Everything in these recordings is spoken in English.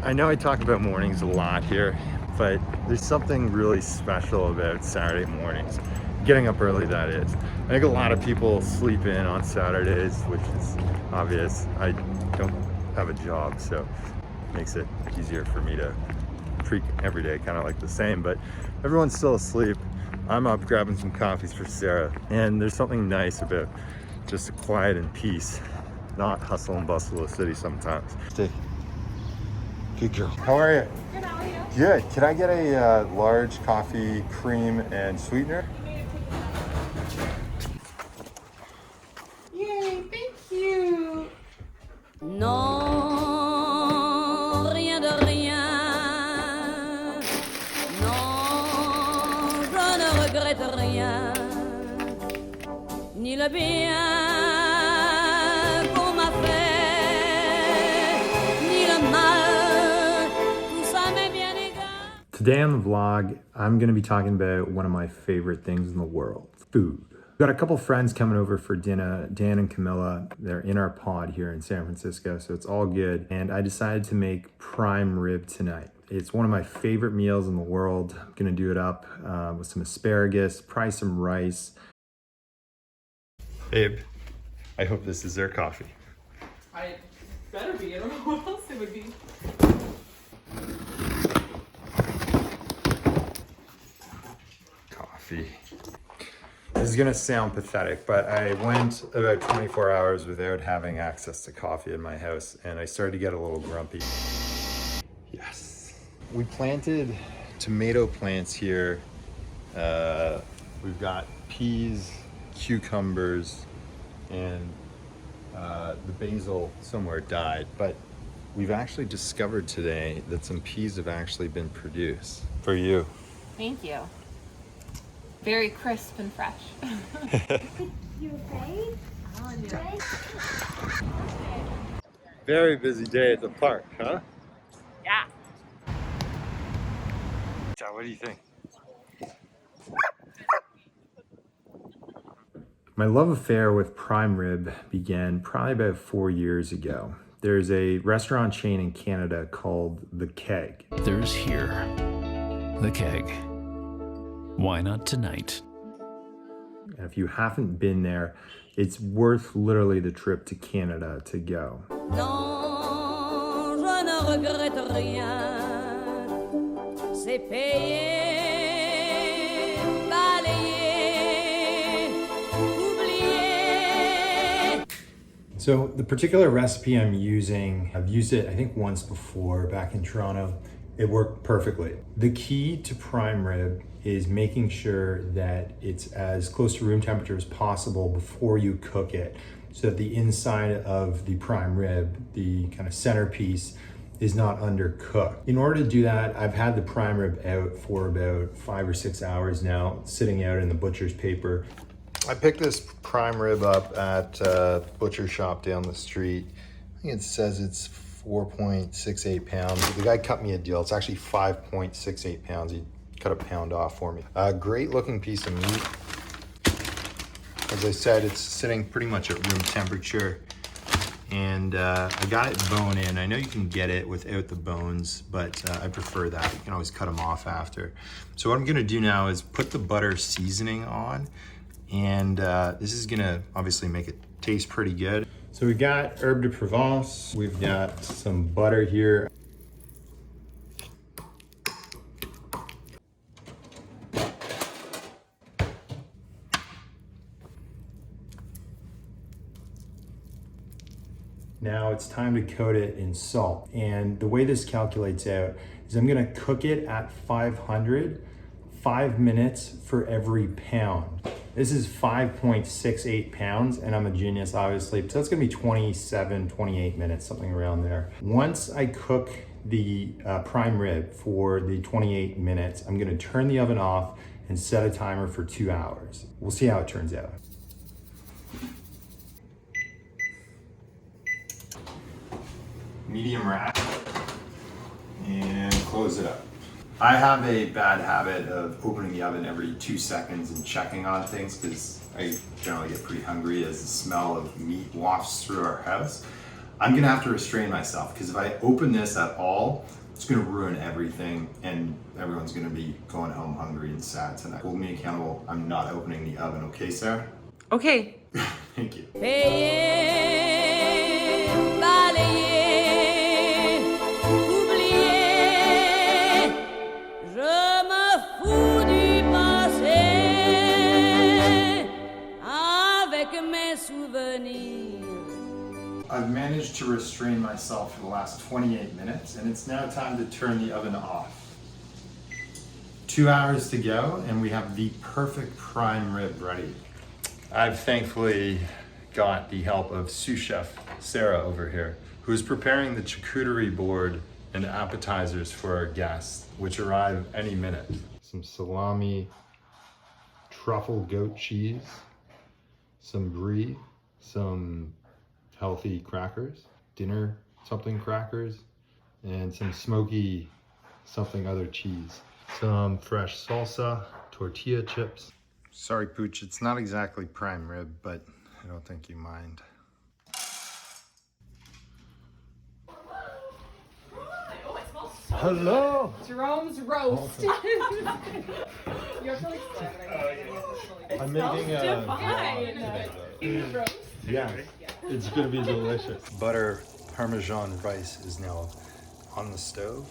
I know I talk about mornings a lot here, but there's something really special about Saturday mornings. Getting up early, that is. I think a lot of people sleep in on Saturdays, which is obvious. I don't have a job, so it makes it easier for me to treat every day kind of like the same, but everyone's still asleep. I'm up grabbing some coffees for Sarah, and there's something nice about just quiet and peace, not hustle and bustle of the city sometimes. Stay. Good girl. How are you? Good, how are you? Good. Can I get a large coffee, cream, and sweetener? Yay, thank you. Non, rien de rien. Non, je ne regrette rien. Ni le bien qu'on m'a fait, ni le mal. Tout ça m'est bien égal. Today on the vlog, I'm going to be talking about one of my favorite things in the world, food. We've got a couple friends coming over for dinner, Dan and Camilla. They're in our pod here in San Francisco, so it's all good. And I decided to make prime rib tonight. It's one of my favorite meals in the world. I'm gonna do it up with some asparagus, probably some rice. Babe, I hope this is their coffee. I better be. I don't know what else it would be. Coffee. This is gonna sound pathetic, but I went about 24 hours without having access to coffee in my house, and I started to get a little grumpy. Yes. We planted tomato plants here. We've got peas, cucumbers, and the basil somewhere died, but we've actually discovered today that some peas have actually been produced. For you. Thank you. Very crisp and fresh. You afraid? Okay. Very busy day at the park, huh? Yeah. So what do you think? My love affair with prime rib began probably about 4 years ago. There's a restaurant chain in Canada called The Keg. There's here, the keg. Why not tonight? And if you haven't been there, it's worth literally the trip to Canada to go. Non, je ne regrette rien. C'est payé, balayé, oublié. So the particular recipe I'm using, I've used it I think once before back in Toronto. It worked perfectly. The key to prime rib is making sure that it's as close to room temperature as possible before you cook it, so that the inside of the prime rib, the kind of centerpiece, is not undercooked. In order to do that, I've had the prime rib out for about 5 or 6 hours now, sitting out in the butcher's paper. I picked this prime rib up at a butcher shop down the street. I think it says it's 4.68 pounds. The guy cut me a deal. It's actually 5.68 pounds. He cut a pound off for me. A great looking piece of meat. As I said, it's sitting pretty much at room temperature. And I got it bone in. I know you can get it without the bones, but I prefer that. You can always cut them off after. So what I'm gonna do now is put the butter seasoning on, and this is gonna obviously make it taste pretty good. So we've got herb de Provence, we've got some butter here. Now it's time to coat it in salt. And the way this calculates out is I'm gonna cook it at 500, 5 minutes for every pound. This is 5.68 pounds, and I'm a genius, obviously. So that's gonna be 27, 28 minutes, something around there. Once I cook the prime rib for the 28 minutes, I'm gonna turn the oven off and set a timer for 2 hours. We'll see how it turns out. Medium rack, and close it up. I have a bad habit of opening the oven every 2 seconds and checking on things because I generally get pretty hungry as the smell of meat wafts through our house. I'm gonna have to restrain myself because if I open this at all, it's gonna ruin everything and everyone's gonna be going home hungry and sad tonight. Hold me accountable. I'm not opening the oven, okay, Sarah? Okay. Thank you. Payer, balayer, oublier, je me fous du passé avec mes souvenirs. I've managed to restrain myself for the last 28 minutes and it's now time to turn the oven off. 2 hours to go and we have the perfect prime rib ready. I've thankfully got the help of sous chef Sarah over here, who's preparing the charcuterie board and appetizers for our guests, which arrive any minute. Some salami, truffle goat cheese, some brie, some healthy crackers, dinner something crackers, and some smoky something other cheese. Some fresh salsa, tortilla chips. Sorry, Pooch, it's not exactly prime rib, but I don't think you mind. Oh, it smells so Hello! Jerome's roast. You have to like slam it. I'm making a roast. yeah, it's gonna be delicious. Butter Parmesan rice is now on the stove.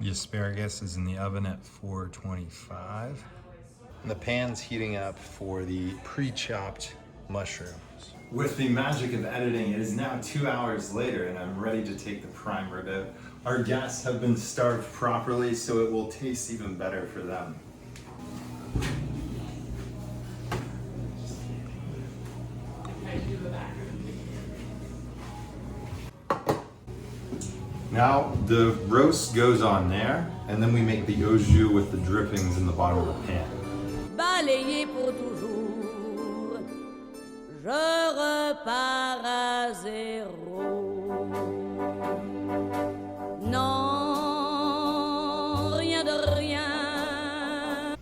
The asparagus is in the oven at 425. And the pan's heating up for the pre-chopped mushrooms. With the magic of editing, it is now 2 hours later and I'm ready to take the prime rib out. Our guests have been starved properly, so it will taste even better for them. Now the roast goes on there, and then we make the au jus with the drippings in the bottom of the pan. Balayer pour toujours, je repars à zéro. Non, rien de rien.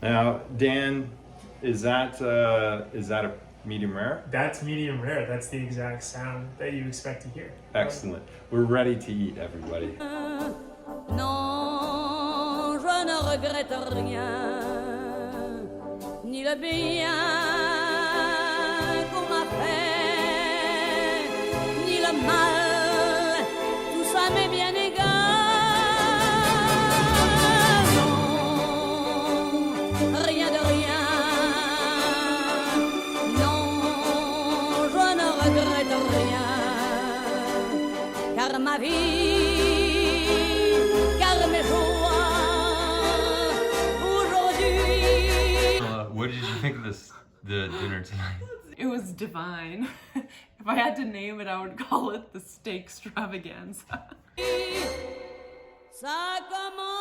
Now, Dan, is that a medium rare? That's medium rare. That's the exact sound that you expect to hear. Excellent. We're ready to eat, everybody. Non, je ne regrette rien, ni le bien qu'on m'a fait, ni le mal, tout ça m'est bien égal. Non, rien de rien, non, je ne regrette rien, car ma vie, car mes joies, aujourd'hui. What did you think of the dinner tonight? It was divine. If I had to name it, I would call it the steak extravaganza. Ça commence.